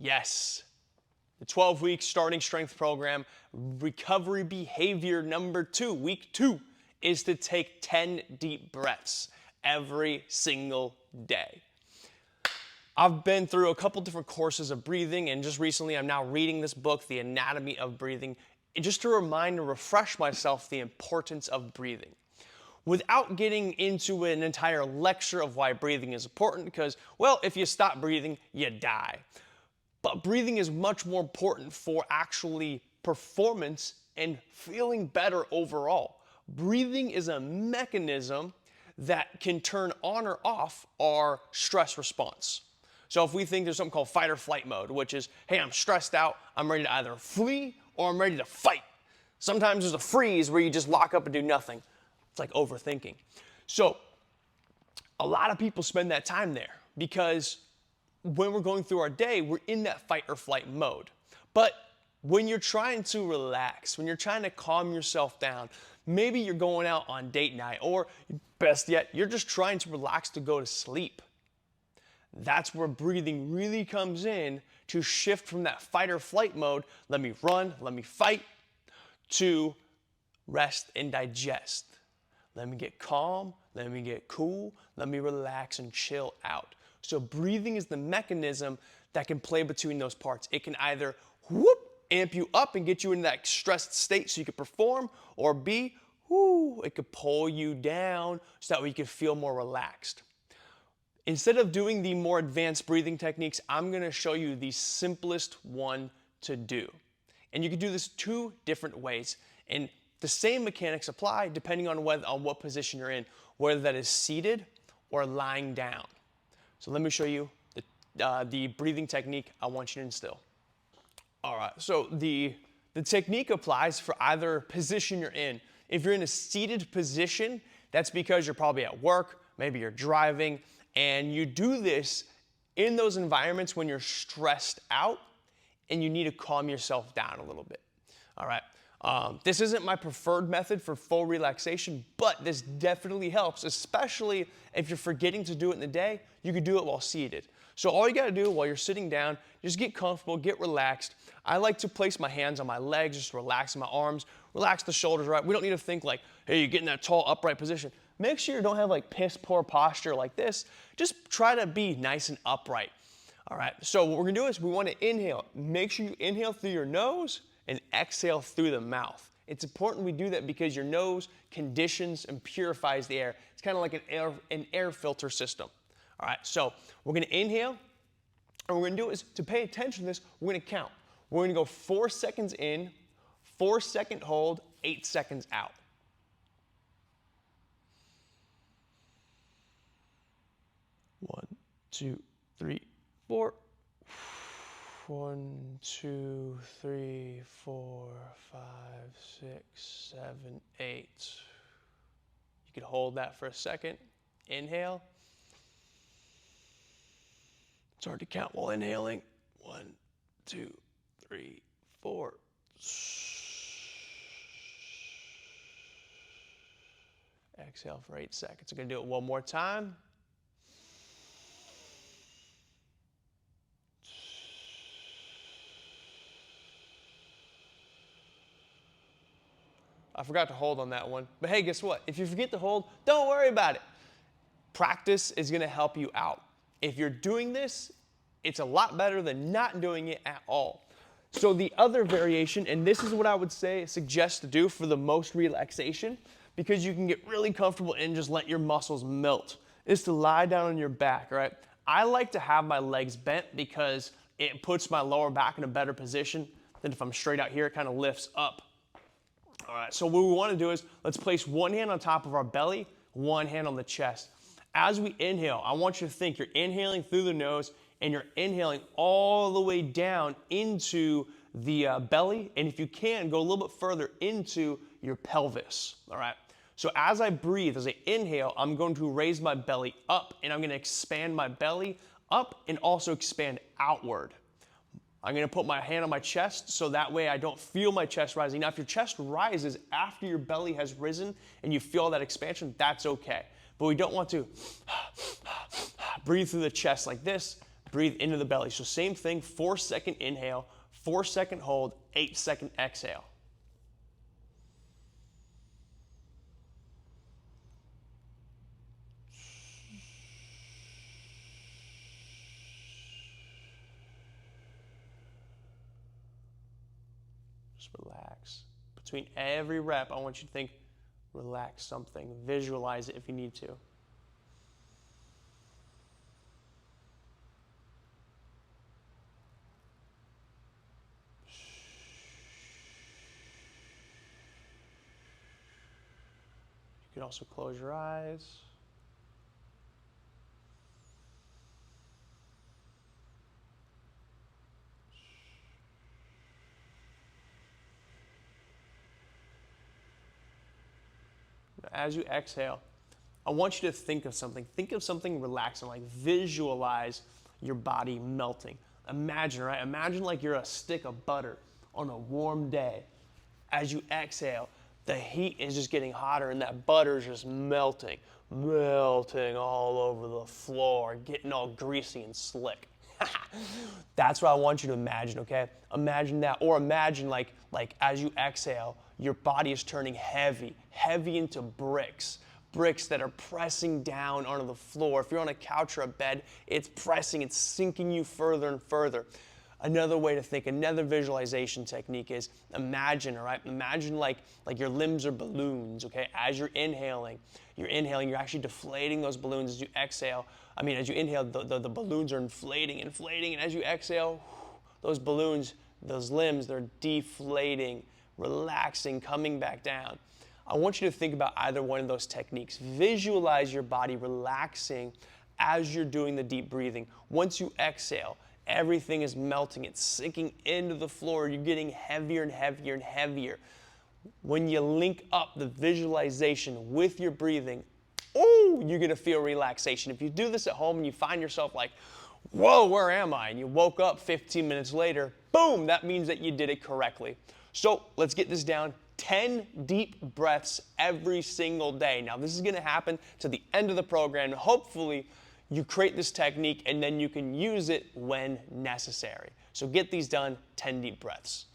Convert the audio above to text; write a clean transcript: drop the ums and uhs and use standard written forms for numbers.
Yes, the 12-week starting strength program, recovery behavior number 2, week 2, is to take 10 deep breaths every single day. I've been through a couple different courses of breathing, and just recently I'm now reading this book, The Anatomy of Breathing, just to remind and refresh myself the importance of breathing. Without getting into an entire lecture of why breathing is important, because, well, if you stop breathing, you die. But breathing is much more important for actually performance and feeling better overall. Breathing is a mechanism that can turn on or off our stress response. So if we think there's something called fight or flight mode, which is, hey, I'm stressed out, I'm ready to either flee or I'm ready to fight. Sometimes there's a freeze where you just lock up and do nothing. It's like overthinking. So a lot of people spend that time there because when we're going through our day, we're in that fight or flight mode. But when you're trying to relax, when you're trying to calm yourself down, maybe you're going out on date night, or best yet, you're just trying to relax to go to sleep. That's where breathing really comes in to shift from that fight or flight mode, let me run, let me fight, to rest and digest. Let me get calm, let me get cool, let me relax and chill out. So breathing is the mechanism that can play between those parts. It can either whoop, amp you up and get you into that stressed state so you can perform, or B, it could pull you down so that way you can feel more relaxed. Instead of doing the more advanced breathing techniques, I'm going to show you the simplest one to do. And you can do this 2 different ways. And the same mechanics apply depending on what position you're in, whether that is seated or lying down. So let me show you the breathing technique I want you to instill. All right, so the technique applies for either position you're in. If you're in a seated position, that's because you're probably at work, maybe you're driving, and you do this in those environments when you're stressed out and you need to calm yourself down a little bit. All right. This isn't my preferred method for full relaxation, but this definitely helps, especially if you're forgetting to do it in the day. You can do it while seated. So all you got to do while you're sitting down, just get comfortable, get relaxed. I like to place my hands on my legs, just relax my arms, relax the shoulders, right? We don't need to think like, hey, you get in that tall, upright position. Make sure you don't have like piss poor posture like this. Just try to be nice and upright. All right, so what we're gonna do is we want to inhale. Make sure you inhale through your nose and exhale through the mouth. It's important we do that because your nose conditions and purifies the air. It's kind of like an air filter system. All right, so we're gonna inhale, and what we're gonna do is to pay attention to this, we're gonna count. We're gonna go 4 seconds in, 4-second hold, 8 seconds out. 1, 2, 3, 4. 1, 2, 3, 4, 5, 6, 7, 8. You could hold that for a second. Inhale. It's hard to count while inhaling. 1, 2, 3, 4. Exhale for 8 seconds. I'm going to do it one more time. I forgot to hold on that one. But hey, guess what? If you forget to hold, don't worry about it. Practice is going to help you out. If you're doing this, it's a lot better than not doing it at all. So the other variation, and this is what I would suggest to do for the most relaxation, because you can get really comfortable and just let your muscles melt, is to lie down on your back, right? I like to have my legs bent because it puts my lower back in a better position than if I'm straight out here. It kind of lifts up. All right, so what we want to do is let's place one hand on top of our belly, one hand on the chest. As we inhale, I want you to think you're inhaling through the nose and you're inhaling all the way down into the belly, and if you can, go a little bit further into your pelvis, all right? So as I breathe, as I inhale, I'm going to raise my belly up, and I'm going to expand my belly up and also expand outward. I'm going to put my hand on my chest so that way I don't feel my chest rising. Now, if your chest rises after your belly has risen and you feel that expansion, that's okay. But we don't want to breathe through the chest like this breathe into the belly. So same thing, 4-second inhale, 4-second hold, 8-second exhale. Just relax. Between every rep, I want you to think, relax something. Visualize it if you need to. You can also close your eyes. As you exhale, I want you to think of something. Think of something relaxing, like visualize your body melting. Imagine, right? Imagine like you're a stick of butter on a warm day. As you exhale, the heat is just getting hotter and that butter is just melting all over the floor, getting all greasy and slick. That's what I want you to imagine, okay? Imagine that, or imagine like as you exhale, your body is turning heavy into bricks that are pressing down onto the floor. If you're on a couch or a bed, it's pressing, it's sinking you further and further. Another way to think, another visualization technique is imagine, all right? Imagine like your limbs are balloons, okay? As you're inhaling, you're actually deflating those balloons. As you exhale, as you inhale, the balloons are inflating, and as you exhale, those balloons, those limbs, they're deflating, relaxing, coming back down. I want you to think about either one of those techniques. Visualize your body relaxing as you're doing the deep breathing. Once you exhale, everything is melting. It's sinking into the floor. You're getting heavier and heavier and heavier. When you link up the visualization with your breathing, you're going to feel relaxation. If you do this at home and you find yourself like, whoa, where am I? And you woke up 15 minutes later, boom, that means that you did it correctly. So let's get this down. 10 deep breaths every single day. Now, this is going to happen to the end of the program. Hopefully, you create this technique and then you can use it when necessary. So get these done, 10 deep breaths.